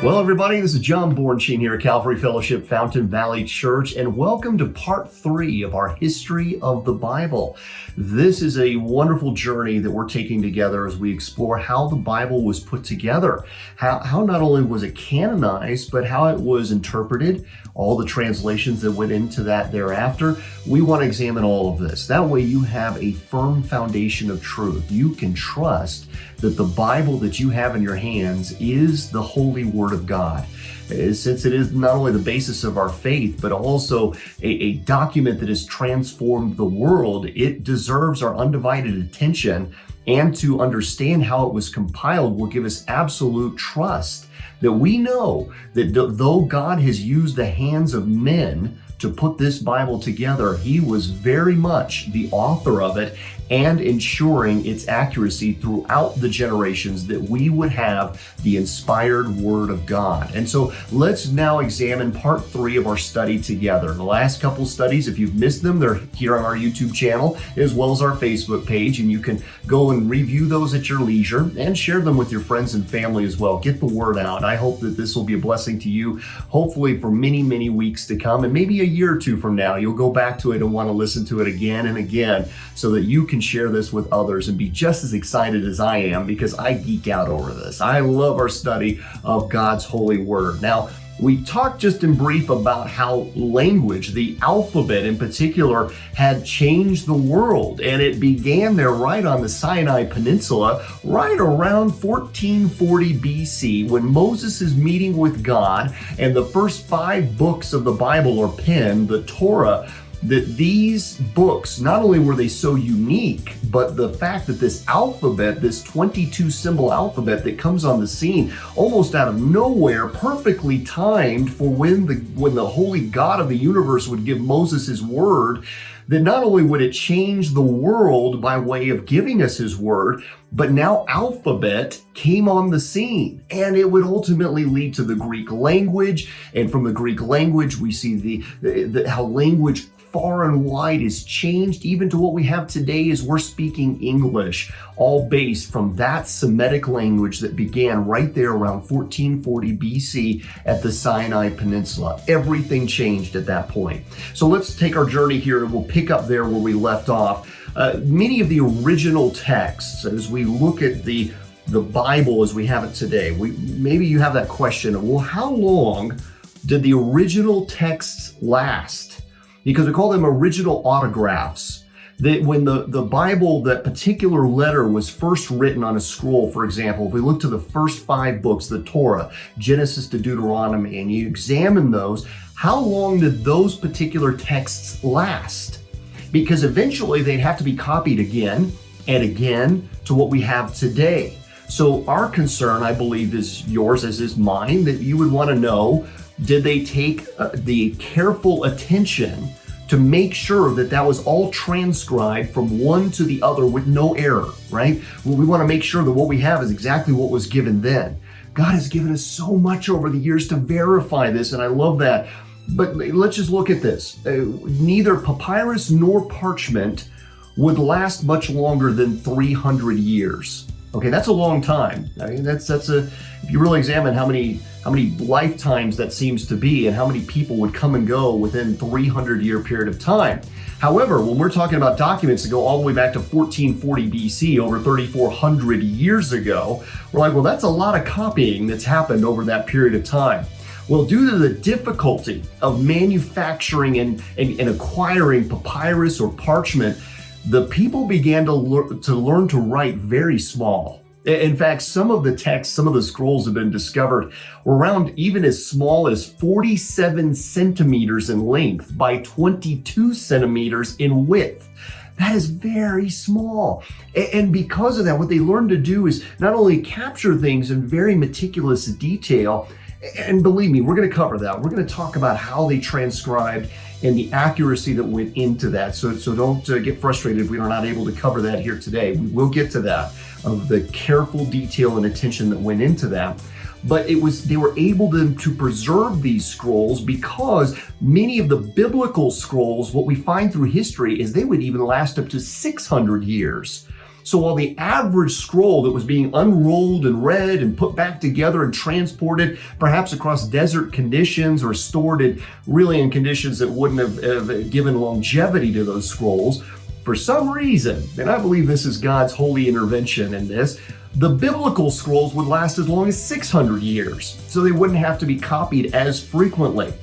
Well, everybody, this is John Bornschein here at Calvary Fellowship, Fountain Valley Church, and welcome to part 3 of our History of the Bible. This is a wonderful journey that we're taking together as we explore how the Bible was put together, how not only was it canonized, but how it was interpreted, all the translations that went into that thereafter. We want to examine all of this. That way you have a firm foundation of truth. You can trust that the Bible that you have in your hands is the holy Word of God. Since it is not only the basis of our faith, but also a document that has transformed the world, it deserves our undivided attention, and to understand how it was compiled will give us absolute trust that we know that though God has used the hands of men to put this Bible together, He was very much the author of it and ensuring its accuracy throughout the generations, that we would have the inspired Word of God. And so let's now examine part 3 of our study together. The last couple studies, if you've missed them, they're here on our YouTube channel as well as our Facebook page, and you can go and review those at your leisure and share them with your friends and family as well. Get the word out. I hope that this will be a blessing to you, hopefully for many, many weeks to come, and maybe a year or two from now, you'll go back to it and want to listen to it again and again so that you can share this with others and be just as excited as I am, because I geek out over this. I love our study of God's holy word. Now, we talked just in brief about how language, the alphabet in particular, had changed the world, and it began there right on the Sinai Peninsula, right around 1440 BC, when Moses is meeting with God, and the first 5 books of the Bible are penned, the Torah. That these books, not only were they so unique, but the fact that this alphabet, this 22 symbol alphabet that comes on the scene almost out of nowhere, perfectly timed for when the holy God of the universe would give Moses his word, that not only would it change the world by way of giving us his word, but now alphabet came on the scene, and it would ultimately lead to the Greek language. And from the Greek language, we see how language far and wide is changed, even to what we have today as we're speaking English, all based from that Semitic language that began right there around 1440 BC at the Sinai Peninsula. Everything changed at that point. So let's take our journey here, and we'll pick up there where we left off. Many of the original texts, as we look at the Bible as we have it today, maybe you have that question of, well, how long did the original texts last? Because we call them original autographs. That when the Bible, that particular letter was first written on a scroll, for example, if we look to the first 5 books, the Torah, Genesis to Deuteronomy, and you examine those, how long did those particular texts last? Because eventually they'd have to be copied again and again to what we have today. So our concern, I believe, is yours as is mine, that you would want to know, did they take the careful attention to make sure that that was all transcribed from one to the other with no error, right? Well, we want to make sure that what we have is exactly what was given then. God has given us so much over the years to verify this, and I love that. But let's just look at this. Neither papyrus nor parchment would last much longer than 300 years. Okay, that's a long time. I mean, if you really examine how many lifetimes that seems to be, and how many people would come and go within 300-year period of time. However, when we're talking about documents that go all the way back to 1440 BC, over 3,400 years ago, we're like, well, that's a lot of copying that's happened over that period of time. Well, due to the difficulty of manufacturing and acquiring papyrus or parchment, the people began to learn to write very small. In fact, some of the texts, some of the scrolls have been discovered were around even as small as 47 centimeters in length by 22 centimeters in width. That is very small. And because of that, what they learned to do is not only capture things in very meticulous detail, and believe me, we're going to cover that. We're going to talk about how they transcribed and the accuracy that went into that. So don't get frustrated if we are not able to cover that here today. We will get to that, of the careful detail and attention that went into that. But they were able to preserve these scrolls because many of the biblical scrolls, what we find through history is they would even last up to 600 years. So while the average scroll that was being unrolled and read and put back together and transported, perhaps across desert conditions or stored in conditions that wouldn't have given longevity to those scrolls, for some reason, and I believe this is God's holy intervention in this, the biblical scrolls would last as long as 600 years, so they wouldn't have to be copied as frequently.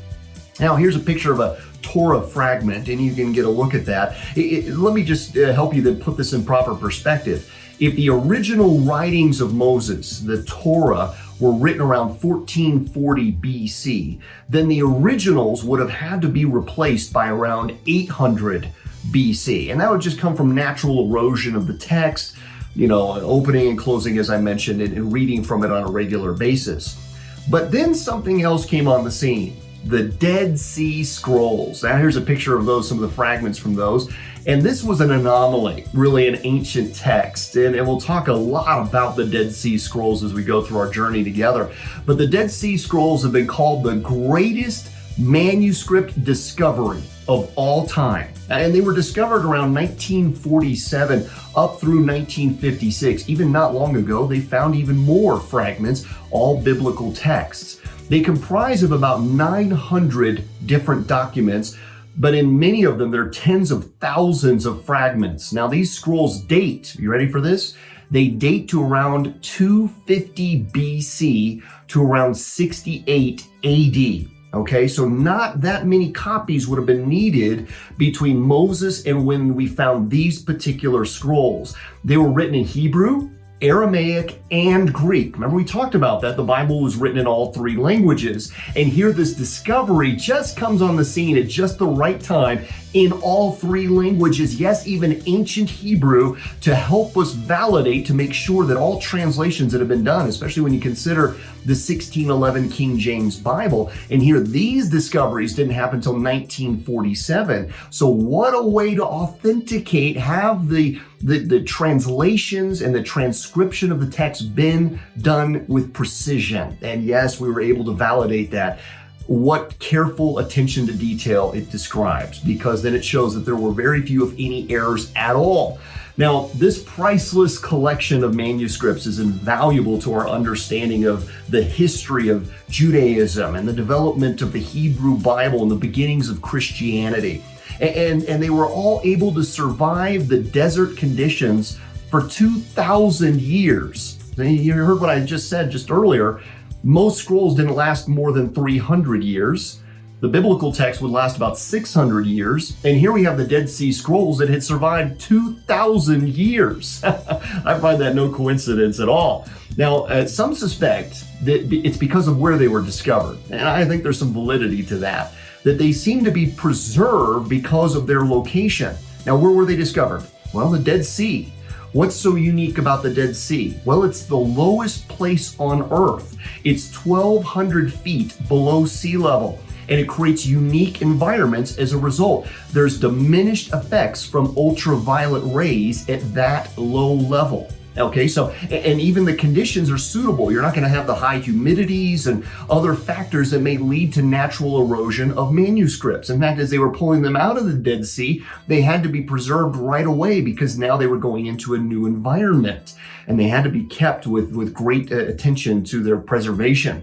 Now, here's a picture of a Torah fragment, and you can get a look at that. Let me just help you then put this in proper perspective. If the original writings of Moses, the Torah, were written around 1440 BC, then the originals would have had to be replaced by around 800 BC. And that would just come from natural erosion of the text, opening and closing, as I mentioned, and reading from it on a regular basis. But then something else came on the scene. The Dead Sea Scrolls. Now here's a picture of those, some of the fragments from those. And this was an anomaly, really an ancient text. And we'll talk a lot about the Dead Sea Scrolls as we go through our journey together. But the Dead Sea Scrolls have been called the greatest manuscript discovery of all time. And they were discovered around 1947 up through 1956. Even not long ago, they found even more fragments, all biblical texts. They comprise of about 900 different documents, but in many of them, there are tens of thousands of fragments. Now, these scrolls date, you ready for this? They date to around 250 BC to around 68 AD. Okay, so not that many copies would have been needed between Moses and when we found these particular scrolls. They were written in Hebrew, Aramaic, and Greek. Remember, we talked about that. The Bible was written in all three languages. And here this discovery just comes on the scene at just the right time in all three languages, yes, even ancient Hebrew, to help us validate, to make sure that all translations that have been done, especially when you consider the 1611 King James Bible. And here, these discoveries didn't happen until 1947. So what a way to authenticate, have the translations and the transcription of the text been done with precision. And yes, we were able to validate that. What careful attention to detail it describes, because then it shows that there were very few, if any, errors at all. Now, this priceless collection of manuscripts is invaluable to our understanding of the history of Judaism and the development of the Hebrew Bible and the beginnings of Christianity. And they were all able to survive the desert conditions for 2,000 years. You heard what I just said just earlier. Most scrolls didn't last more than 300 years. The biblical text would last about 600 years. And here we have the Dead Sea Scrolls that had survived 2,000 years. I find that no coincidence at all. Now, some suspect that it's because of where they were discovered. And I think there's some validity to that they seem to be preserved because of their location. Now, where were they discovered? Well, the Dead Sea. What's so unique about the Dead Sea? Well, it's the lowest place on Earth. It's 1,200 feet below sea level, and it creates unique environments as a result. There's diminished effects from ultraviolet rays at that low level. Okay, so, and even the conditions are suitable. You're not going to have the high humidities and other factors that may lead to natural erosion of manuscripts. In fact, as they were pulling them out of the Dead Sea, they had to be preserved right away because now they were going into a new environment and they had to be kept with great attention to their preservation.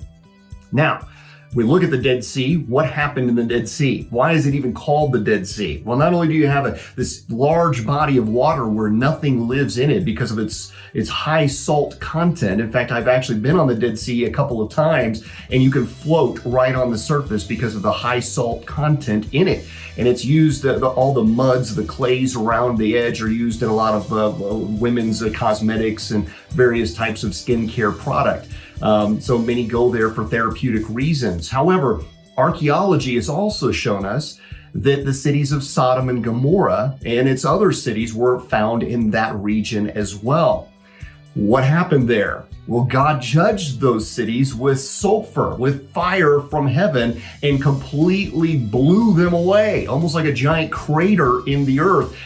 Now, we look at the Dead Sea. What happened in the Dead Sea? Why is it even called the Dead Sea? Well, not only do you have this large body of water where nothing lives in it because of its high salt content. In fact, I've actually been on the Dead Sea a couple of times, and you can float right on the surface because of the high salt content in it. And it's used, all the muds, the clays around the edge are used in a lot of women's cosmetics and various types of skincare product. So many go there for therapeutic reasons. However, archaeology has also shown us that the cities of Sodom and Gomorrah and its other cities were found in that region as well. What happened there? Well, God judged those cities with sulfur, with fire from heaven, and completely blew them away, almost like a giant crater in the earth.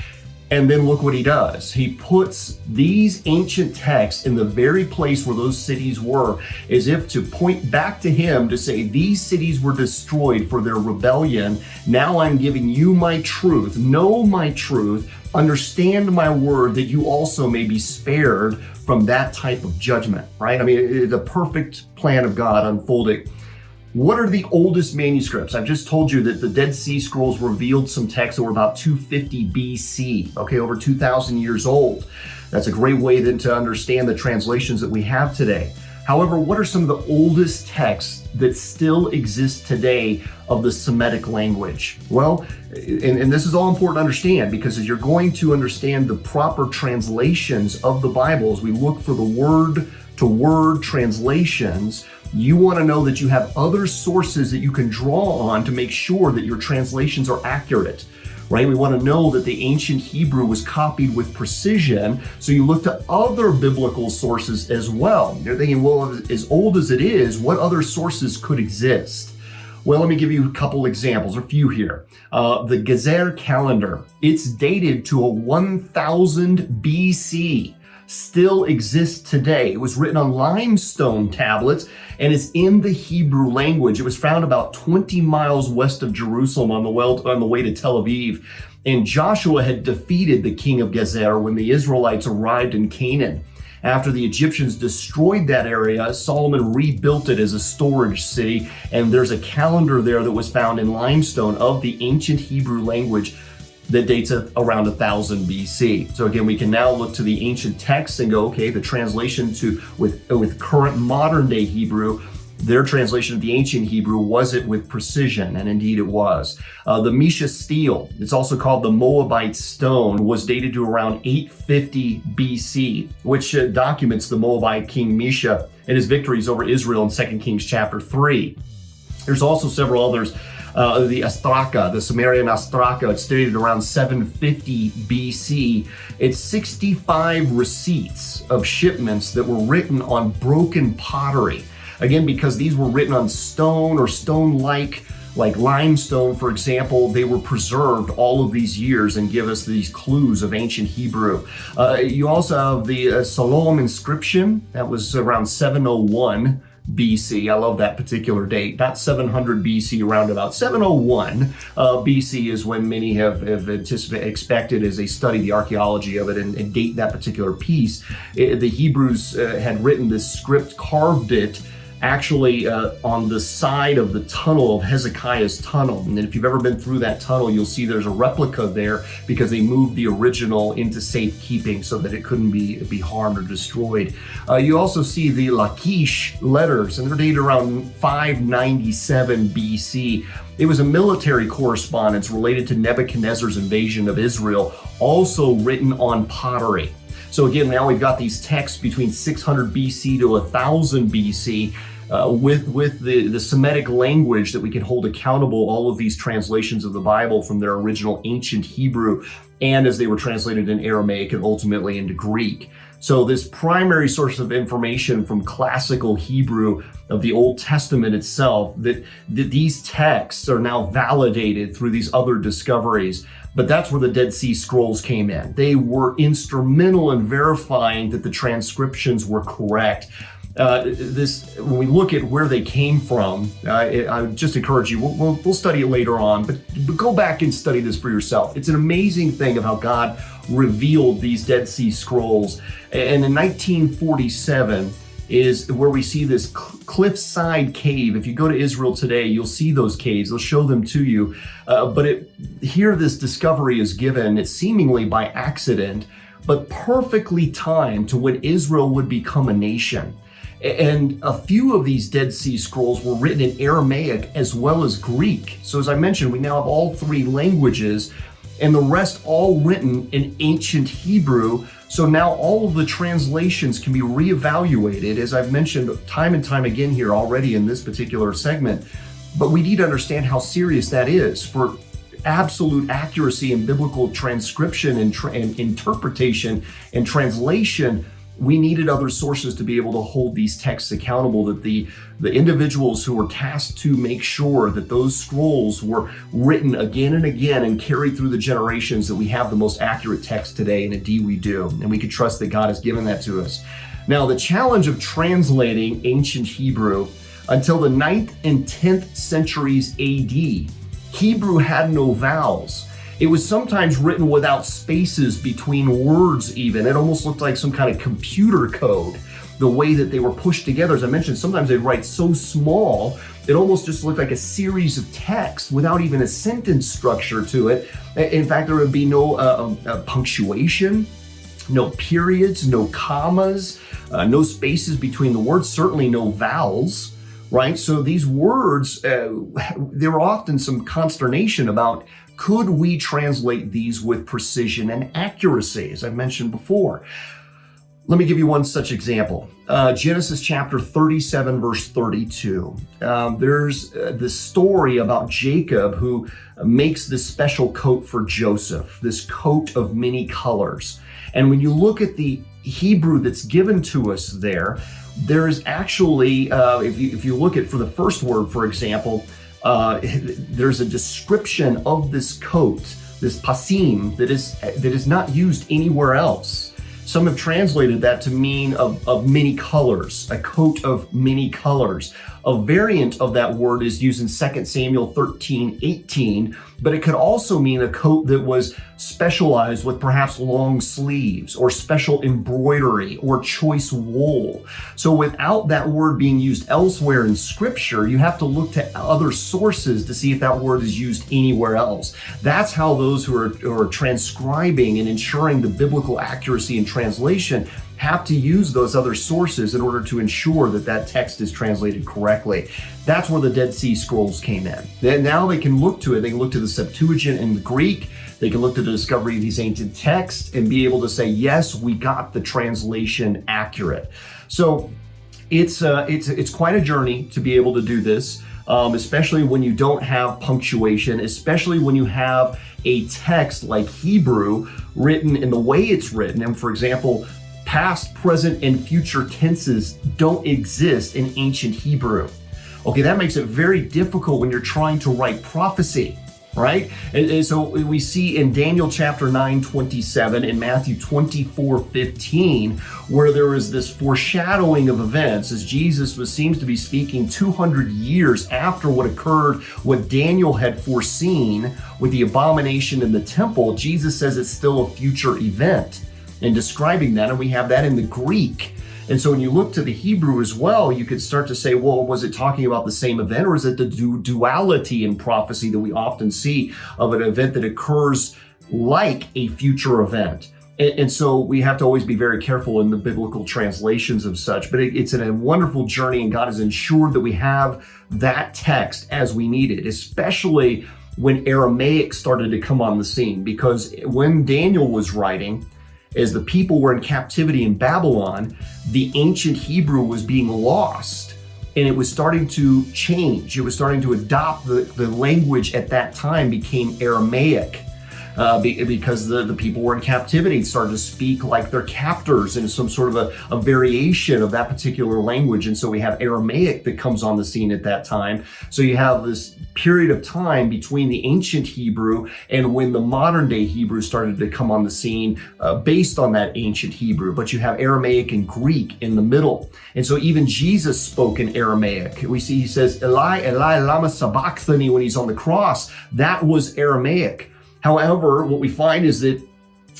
And then look what he does. He puts these ancient texts in the very place where those cities were, as if to point back to him to say, these cities were destroyed for their rebellion. Now I'm giving you my truth. Know my truth. understand my word that you also may be spared from that type of judgment, right? I mean, the perfect plan of God unfolding. What are the oldest manuscripts? I've just told you that the Dead Sea Scrolls revealed some texts that were about 250 BC, okay, over 2,000 years old. That's a great way then to understand the translations that we have today. However, what are some of the oldest texts that still exist today of the Semitic language? Well, and this is all important to understand, because as you're going to understand the proper translations of the Bible, as we look for the word-to-word translations, you want to know that you have other sources that you can draw on to make sure that your translations are accurate, right? We want to know that the ancient Hebrew was copied with precision, so you look to other biblical sources as well. You're thinking, well, as old as it is, what other sources could exist? Well, let me give you a couple examples, or a few here. The Gezer calendar, it's dated to 1000 BC. Still exists today. It was written on limestone tablets and is in the Hebrew language. It was found about 20 miles west of Jerusalem on the way to Tel Aviv. And Joshua had defeated the king of Gezer when the Israelites arrived in Canaan. After the Egyptians destroyed that area, Solomon rebuilt it as a storage city, and there's a calendar there that was found in limestone of the ancient Hebrew language that dates around 1000 BC. So again, we can now look to the ancient texts and go, okay, the translation with current modern day Hebrew, their translation of the ancient Hebrew, was it with precision? And indeed it was. The Mesha stele, it's also called the Moabite stone, was dated to around 850 BC, which documents the Moabite king Mesha and his victories over Israel in 2 Kings chapter 3. There's also several others. The Astraka, the Sumerian Astraka, it's dated around 750 BC. It's 65 receipts of shipments that were written on broken pottery. Again, because these were written on stone or stone-like, like limestone, for example, they were preserved all of these years and give us these clues of ancient Hebrew. You also have the Salome Inscription. That was around 701 BC. I love that particular date. Not 700 BC, around about 701 BC is when many have expected as they study the archaeology of it and date that particular piece. The Hebrews had written this script, carved it actually on the side of the tunnel of Hezekiah's tunnel. And if you've ever been through that tunnel, you'll see there's a replica there because they moved the original into safekeeping so that it couldn't be harmed or destroyed. You also see the Lakeish Letters, and they're dated around 597 BC. It was a military correspondence related to Nebuchadnezzar's invasion of Israel, also written on pottery. So again, now we've got these texts between 600 BC to 1000 BC with the Semitic language that we can hold accountable all of these translations of the Bible from their original ancient Hebrew and as they were translated in Aramaic and ultimately into Greek. So this primary source of information from classical Hebrew of the Old Testament itself, that these texts are now validated through these other discoveries. But that's where the Dead Sea Scrolls came in. They were instrumental in verifying that the transcriptions were correct. When we look at where they came from, I would just encourage you, we'll study it later on, but go back and study this for yourself. It's an amazing thing of how God revealed these Dead Sea Scrolls. And in 1947 is where we see this cliffside cave. If you go to Israel today, you'll see those caves. They'll show them to you. But here this discovery is given, it's seemingly by accident, but perfectly timed to when Israel would become a nation. And a few of these Dead Sea Scrolls were written in Aramaic as well as Greek. So as I mentioned, we now have all three languages, and the rest all written in ancient Hebrew. So now all of the translations can be reevaluated, as I've mentioned time and time again here already in this particular segment. But we need to understand how serious that is. For absolute accuracy in biblical transcription and interpretation and translation, we needed other sources to be able to hold these texts accountable, that the individuals who were tasked to make sure that those scrolls were written again and again and carried through the generations, that we have the most accurate text today, and indeed we do. And we can trust that God has given that to us. Now, the challenge of translating ancient Hebrew until the 9th and 10th centuries AD, Hebrew had no vowels. It was sometimes written without spaces between words even. It almost looked like some kind of computer code, the way that they were pushed together. As I mentioned, sometimes they'd write so small, it almost just looked like a series of text without even a sentence structure to it. In fact, there would be no punctuation, no periods, no commas, no spaces between the words, certainly no vowels, right? So these words, there were often some consternation about, could we translate these with precision and accuracy, as I mentioned before? Let me give you one such example. Genesis chapter 37, verse 32. There's this story about Jacob who makes this special coat for Joseph, this coat of many colors. And when you look at the Hebrew that's given to us there is actually, if you look at for the first word, for example, there's a description of this coat, this pasim, that is not used anywhere else. Some have translated that to mean of many colors, a coat of many colors. A variant of that word is used in 2 Samuel 13:18, but it could also mean a coat that was specialized with perhaps long sleeves or special embroidery or choice wool. So without that word being used elsewhere in Scripture, you have to look to other sources to see if that word is used anywhere else. That's how those who are transcribing and ensuring the biblical accuracy in translation have to use those other sources in order to ensure that that text is translated correctly. That's where the Dead Sea Scrolls came in. Then now they can look to it. They can look to the Septuagint in the Greek. They can look to the discovery of these ancient texts and be able to say, yes, we got the translation accurate. So it's quite a journey to be able to do this, especially when you don't have punctuation, especially when you have a text like Hebrew written in the way it's written. And for example, past, present, and future tenses don't exist in ancient Hebrew. Okay, that makes it very difficult when you're trying to write prophecy, right? And so we see in Daniel chapter 9:27, in Matthew 24:15, where there is this foreshadowing of events as Jesus seems to be speaking 200 years after what occurred, what Daniel had foreseen with the abomination in the temple. Jesus says it's still a future event and describing that, and we have that in the Greek. And so when you look to the Hebrew as well, you could start to say, well, was it talking about the same event, or is it the duality in prophecy that we often see of an event that occurs like a future event? And so we have to always be very careful in the biblical translations of such, but it's a wonderful journey, and God has ensured that we have that text as we need it, especially when Aramaic started to come on the scene, because when Daniel was writing, as the people were in captivity in Babylon, the ancient Hebrew was being lost, and it was starting to change. It was starting to adopt the language at that time became Aramaic. Because the people were in captivity and started to speak like their captors in some sort of a variation of that particular language. And so we have Aramaic that comes on the scene at that time. So you have this period of time between the ancient Hebrew and when the modern day Hebrew started to come on the scene based on that ancient Hebrew. But you have Aramaic and Greek in the middle. And so even Jesus spoke in Aramaic. We see he says, Eli, Eli, lama sabachthani, when he's on the cross. That was Aramaic. However, what we find is that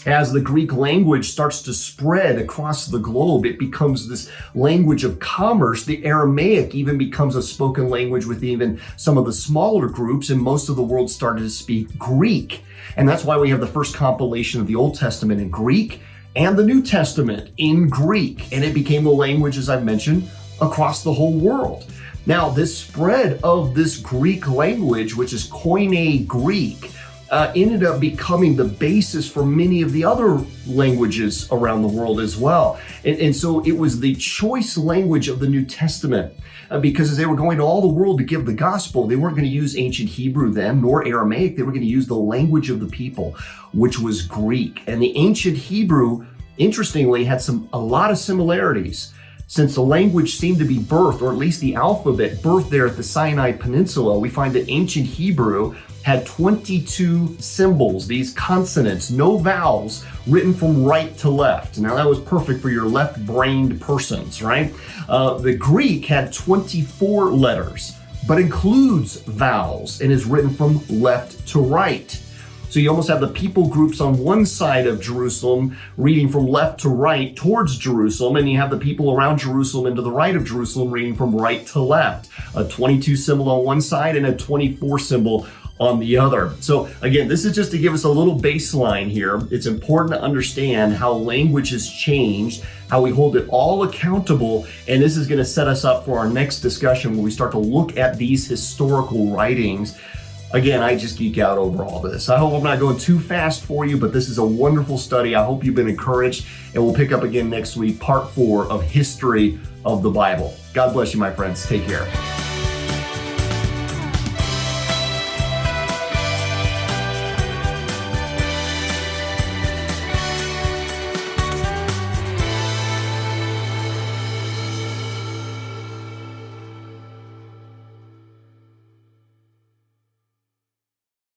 as the Greek language starts to spread across the globe, it becomes this language of commerce. The Aramaic even becomes a spoken language with even some of the smaller groups, and most of the world started to speak Greek. And that's why we have the first compilation of the Old Testament in Greek and the New Testament in Greek. And it became the language, as I've mentioned, across the whole world. Now, this spread of this Greek language, which is Koine Greek, ended up becoming the basis for many of the other languages around the world as well. And so it was the choice language of the New Testament because as they were going to all the world to give the gospel, they weren't going to use ancient Hebrew then, nor Aramaic. They were going to use the language of the people, which was Greek. And the ancient Hebrew, interestingly, had a lot of similarities. Since the language seemed to be birthed, or at least the alphabet birthed there at the Sinai Peninsula, we find that ancient Hebrew had 22 symbols, these consonants, no vowels, written from right to left. Now that was perfect for your left-brained persons, right? The Greek had 24 letters, but includes vowels and is written from left to right. So you almost have the people groups on one side of Jerusalem reading from left to right towards Jerusalem, and you have the people around Jerusalem and to the right of Jerusalem reading from right to left. A 22 symbol on one side and a 24 symbol on the other. So again, this is just to give us a little baseline here. It's important to understand how language has changed, how we hold it all accountable, and this is going to set us up for our next discussion when we start to look at these historical writings. Again, I just geek out over all this. I hope I'm not going too fast for you, but this is a wonderful study. I hope you've been encouraged, and we'll pick up again next week, part 4 of History of the Bible. God bless you, my friends. Take care.